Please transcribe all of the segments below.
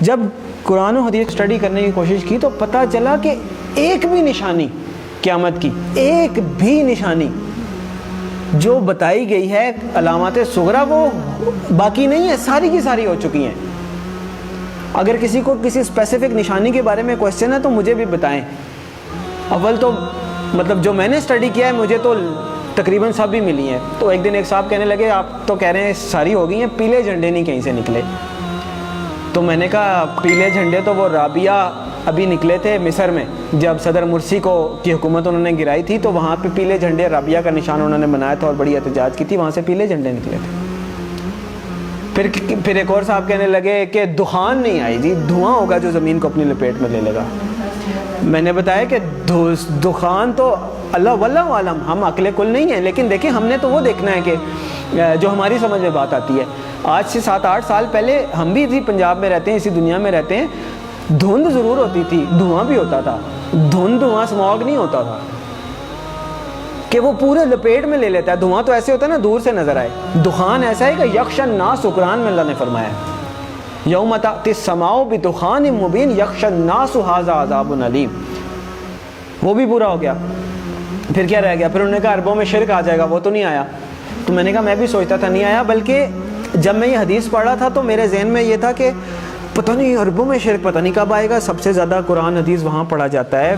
جب قرآن و حدیث اسٹڈی کرنے کی کوشش کی تو پتہ چلا کہ ایک بھی نشانی قیامت کی، ایک بھی نشانی جو بتائی گئی ہے علامات صغریٰ وہ باقی نہیں ہے، ساری کی ساری ہو چکی ہیں۔ اگر کسی کو کسی اسپیسیفک نشانی کے بارے میں کوشچن ہے تو مجھے بھی بتائیں۔ اول تو مطلب جو میں نے اسٹڈی کیا ہے مجھے تو تقریباً سب ہی ملی ہیں۔ تو ایک دن ایک صاحب کہنے لگے آپ تو کہہ رہے ہیں ساری ہو گئی ہیں، پیلے جھنڈے نہیں کہیں سے نکلے۔ تو میں نے کہا پیلے جھنڈے تو وہ رابعہ ابھی نکلے تھے مصر میں، جب صدر مرسی کی حکومت انہوں نے گرائی تھی تو وہاں پہ پیلے جھنڈے رابعہ کا نشان انہوں نے بنایا تھا اور بڑی احتجاج کی تھی، وہاں سے پیلے جھنڈے نکلے تھے۔ پھر ایک اور صاحب کہنے لگے کہ دخان نہیں آئی جی، دھواں ہوگا جو زمین کو اپنی لپیٹ میں لے لے گا۔ میں نے بتایا کہ دخان تو اللہ واللہ عالم، ہم عقل کل نہیں ہیں، لیکن دیکھیں ہم نے تو وہ دیکھنا ہے کہ جو ہماری سمجھ میں بات آتی ہے۔ آج سے 7-8 سال پہلے ہم بھی اسی پنجاب میں رہتے ہیں، اسی دنیا میں رہتے ہیں، دھند ضرور ہوتی تھی، دھواں بھی ہوتا تھا، دھواں اسموگ نہیں ہوتا تھا کہ وہ پورے لپیٹ میں لے لیتا ہے۔ دھواں تو ایسے ہوتا ہے نا دور سے نظر آئے، دخان ایسا ہے کہ یخشی الناس، قرآن میں اللہ نے فرمایا یوم تأتی السماء بدخان مبین یخشی الناس ھذا عذاب علیم، وہ بھی پورا ہو گیا۔ پھر کیا رہ گیا؟ پھر انہوں نے کہا عربوں میں شرک آ جائے گا، وہ تو نہیں آیا۔ تو میں نے کہا میں بھی سوچتا تھا نہیں آیا، بلکہ جب میں یہ حدیث پڑھ رہا تھا تو میرے ذہن میں یہ تھا کہ پتہ نہیں عربوں میں شرک پتہ نہیں کب آئے گا۔ سب سے زیادہ قرآن حدیث وہاں پڑھا جاتا ہے،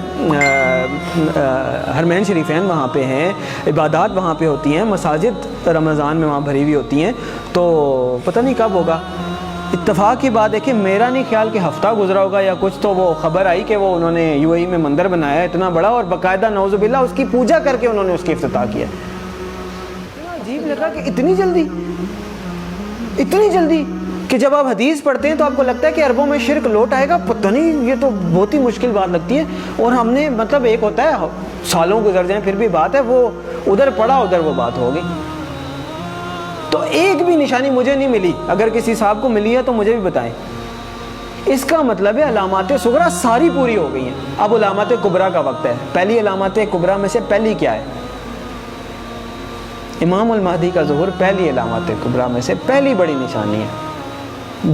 حرمین شریفین وہاں پہ ہیں، عبادات وہاں پہ ہوتی ہیں، مساجد رمضان میں وہاں بھری ہوئی ہوتی ہیں، تو پتہ نہیں کب ہوگا۔ اتفاق کی بات ہے کہ میرا نہیں خیال کہ ہفتہ گزرا ہوگا یا کچھ، تو وہ خبر آئی کہ وہ انہوں نے UAE میں مندر بنایا ہے اتنا بڑا، اور باقاعدہ نعوذ باللہ اس کی پوجا کر کے انہوں نے اس کی افتتاح کیا۔ عجیب لگا کہ اتنی جلدی کہ جب آپ حدیث پڑھتے ہیں تو آپ کو لگتا ہے کہ عربوں میں شرک لوٹ آئے گا، پتہ نہیں، یہ تو بہت ہی مشکل بات لگتی ہے۔ اور ہم نے مطلب ایک ہوتا ہے سالوں گزر جائیں پھر بھی بات ہے، وہ ادھر پڑھا ادھر وہ بات ہوگی۔ تو ایک بھی نشانی مجھے نہیں ملی، اگر کسی صاحب کو ملی ہے تو مجھے بھی بتائیں۔ اس کا مطلب ہے علامات صغریٰ ساری پوری ہو گئی ہیں، اب علامات کبریٰ کا وقت ہے۔ پہلی علامات کبریٰ میں سے پہلی کیا ہے؟ امام المہدی کا ظہور پہلی علامات کبریٰ میں سے پہلی بڑی نشانی ہے۔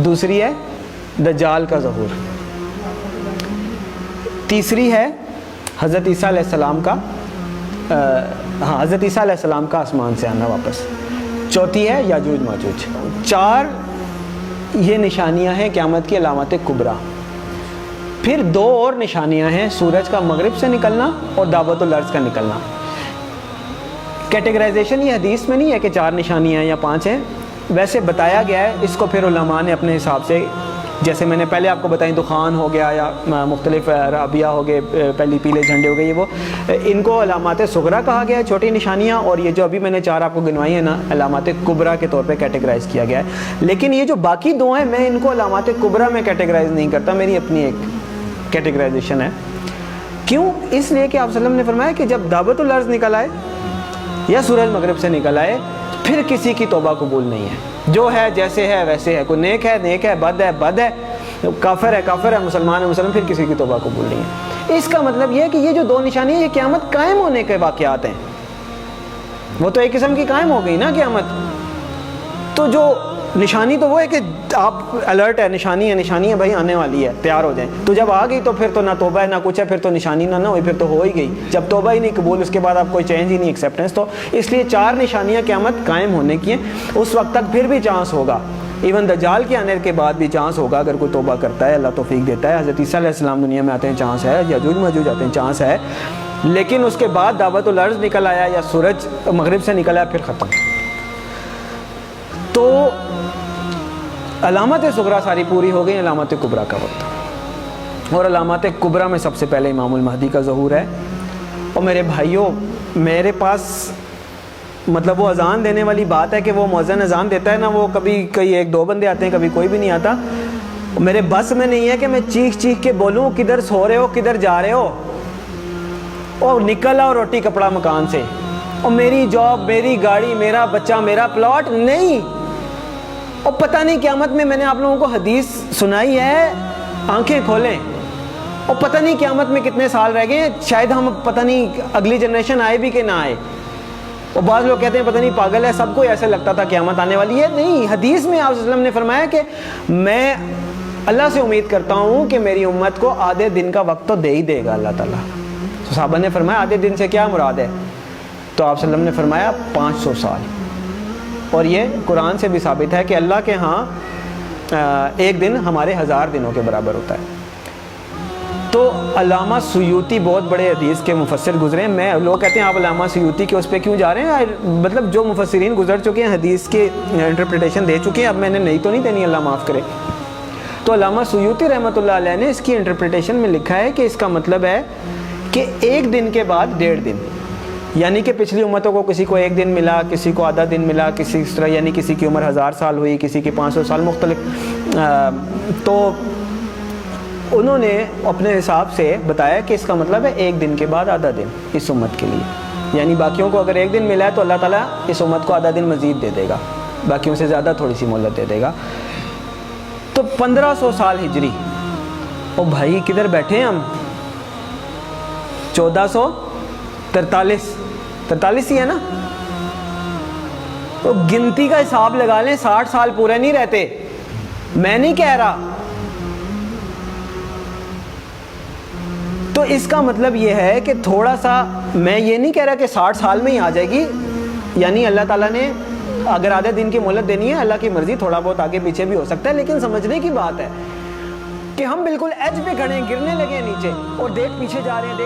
دوسری ہے دجال کا ظہور، تیسری ہے حضرت عیسیٰ علیہ السلام کا حضرت عیسیٰ علیہ السلام کا آسمان سے آنا واپس، چوتھی ہے یاجوج ماجوج۔ 4 یہ نشانیاں ہیں قیامت کی علامات کبریٰ۔ پھر 2 اور نشانیاں ہیں، سورج کا مغرب سے نکلنا اور دعوت الارض کا نکلنا۔ کیٹیگرائزیشن یہ حدیث میں نہیں ہے کہ 4 نشانیاں یا 5 ہیں، ویسے بتایا گیا ہے، اس کو پھر علماء نے اپنے حساب سے، جیسے میں نے پہلے آپ کو بتائیں دخان ہو گیا یا مختلف رابعہ ہو گئے، پہلی پیلے جھنڈے ہو گئے، یہ وہ ان کو علامات صغریٰ کہا گیا ہے، چھوٹی نشانیاں، اور یہ جو ابھی میں نے 4 آپ کو گنوائی ہیں نا علامات کبریٰ کے طور پہ کیٹیگرائز کیا گیا ہے۔ لیکن یہ جو باقی 2 ہیں میں ان کو علامات کبریٰ میں کیٹیگرائز نہیں کرتا، میری اپنی ایک کیٹیگرائزیشن ہے۔ کیوں؟ اس لیے کہ آپ صلی اللہ علیہ وسلم نے فرمایا کہ جب دعوت الارض نکل آئے یا سورج مغرب سے نکل آئے پھر کسی کی توبہ قبول نہیں ہے، جو ہے جیسے ہے ویسے ہے، کوئی نیک ہے بد ہے، کافر ہے مسلمان ہے پھر کسی کی توبہ قبول نہیں ہے۔ اس کا مطلب یہ ہے کہ یہ جو 2 نشانی ہیں یہ قیامت قائم ہونے کے واقعات ہیں، وہ تو ایک قسم کی قائم ہو گئی نا قیامت۔ تو جو نشانی تو وہ ہے کہ آپ الرٹ ہے، نشانی ہے بھائی آنے والی ہے، تیار ہو جائیں۔ تو جب آ گئی تو پھر تو نہ توبہ ہے نہ کچھ ہے، پھر تو نشانی نہ ہوئی، پھر تو ہو ہی گئی۔ جب توبہ ہی نہیں قبول، اس کے بعد آپ کوئی چینج ہی نہیں، ایکسیپٹنس۔ تو اس لیے 4 نشانیاں قیامت قائم ہونے کی ہیں، اس وقت تک پھر بھی چانس ہوگا، ایون دجال کے آنے کے بعد بھی چانس ہوگا اگر کوئی توبہ کرتا ہے، اللہ توفیق دیتا ہے۔ حضرت عیسیٰ علیہ السلام دنیا میں آتے ہیں، چانس ہے، یاجوج ماجوج آتے ہیں، چانس ہے، لیکن اس کے بعد دعوت الارض نکل آیا یا سورج مغرب سے نکل آیا پھر ختم۔ تو علامات صغریٰ ساری پوری ہو گئی، علامات کبریٰ کا وقت، اور علامات کبریٰ میں سب سے پہلے امام المہدی کا ظہور ہے۔ اور میرے بھائیوں، میرے پاس مطلب وہ اذان دینے والی بات ہے کہ وہ مؤذن اذان دیتا ہے نا، وہ کبھی کوئی 1-2 بندے آتے ہیں، کبھی کوئی بھی نہیں آتا، میرے بس میں نہیں ہے کہ میں چیخ کے بولوں کدھر سو رہے ہو، کدھر جا رہے ہو، اور نکل آؤ روٹی کپڑا مکان سے، اور میری جاب، میری گاڑی، میرا بچہ، میرا پلاٹ، نہیں۔ اور پتہ نہیں قیامت میں نے آپ لوگوں کو حدیث سنائی ہے، آنکھیں کھولیں، اور پتہ نہیں قیامت میں کتنے سال رہ گئے، شاید ہم پتہ نہیں اگلی جنریشن آئے بھی کہ نہ آئے۔ اور بعض لوگ کہتے ہیں پتہ نہیں پاگل ہے، سب کو ایسے لگتا تھا قیامت آنے والی ہے، نہیں، حدیث میں آپ صلی اللہ علیہ وسلم نے فرمایا کہ میں اللہ سے امید کرتا ہوں کہ میری امت کو آدھے دن کا وقت تو دے ہی دے گا اللہ تعالیٰ. تو صحابہ نے فرمایا آدھے دن سے کیا مراد ہے؟ تو آپ صلی اللہ علیہ وسلم نے فرمایا 500 سال. اور یہ قرآن سے بھی ثابت ہے کہ اللہ کے ہاں ایک دن ہمارے 1000 دنوں کے برابر ہوتا ہے. تو علامہ سیوطی بہت بڑے حدیث کے مفسر گزرے ہیں. لوگ کہتے ہیں آپ علامہ سیوطی کے اس پہ کیوں جا رہے ہیں؟ مطلب جو مفسرین گزر چکے ہیں حدیث کے انٹرپریٹیشن دے چکے ہیں, اب میں نے نہیں تو نہیں دینی, اللہ معاف کرے. تو علامہ سیوطی رحمۃ اللہ علیہ نے اس کی انٹرپریٹیشن میں لکھا ہے کہ اس کا مطلب ہے کہ ایک دن کے بعد 1.5 دن, یعنی کہ پچھلی امتوں کو کسی کو 1 دن ملا, کسی کو آدھا دن ملا, کسی اس طرح, یعنی کسی کی عمر 1000 سال ہوئی, کسی کی 500 سال, مختلف. تو انہوں نے اپنے حساب سے بتایا کہ اس کا مطلب ہے 1 دن کے بعد آدھا دن اس امت کے لیے. یعنی باقیوں کو اگر 1 دن ملا ہے تو اللہ تعالیٰ اس امت کو آدھا دن مزید دے دے گا, باقیوں سے زیادہ تھوڑی سی مہلت دے دے گا. تو 1500 سال ہجری. او بھائی کدھر بیٹھے ہیں ہم؟ 1443 ہی ہے نا. تو گنتی کا حساب لگا لیں, 60 سال پورے نہیں رہتے. میں نہیں کہہ رہا. تو اس کا مطلب یہ ہے کہ تھوڑا سا, میں یہ نہیں کہہ رہا کہ 60 سال میں ہی آ جائے گی, یعنی اللہ تعالیٰ نے اگر آدھے دن کی مہلت دینی ہے, اللہ کی مرضی, تھوڑا بہت آگے پیچھے بھی ہو سکتا ہے. لیکن سمجھنے کی بات ہے کہ ہم بالکل ایج پہ کھڑے ہیں, گرنے لگے ہیں نیچے, اور دیکھ پیچھے جا رہے ہیں,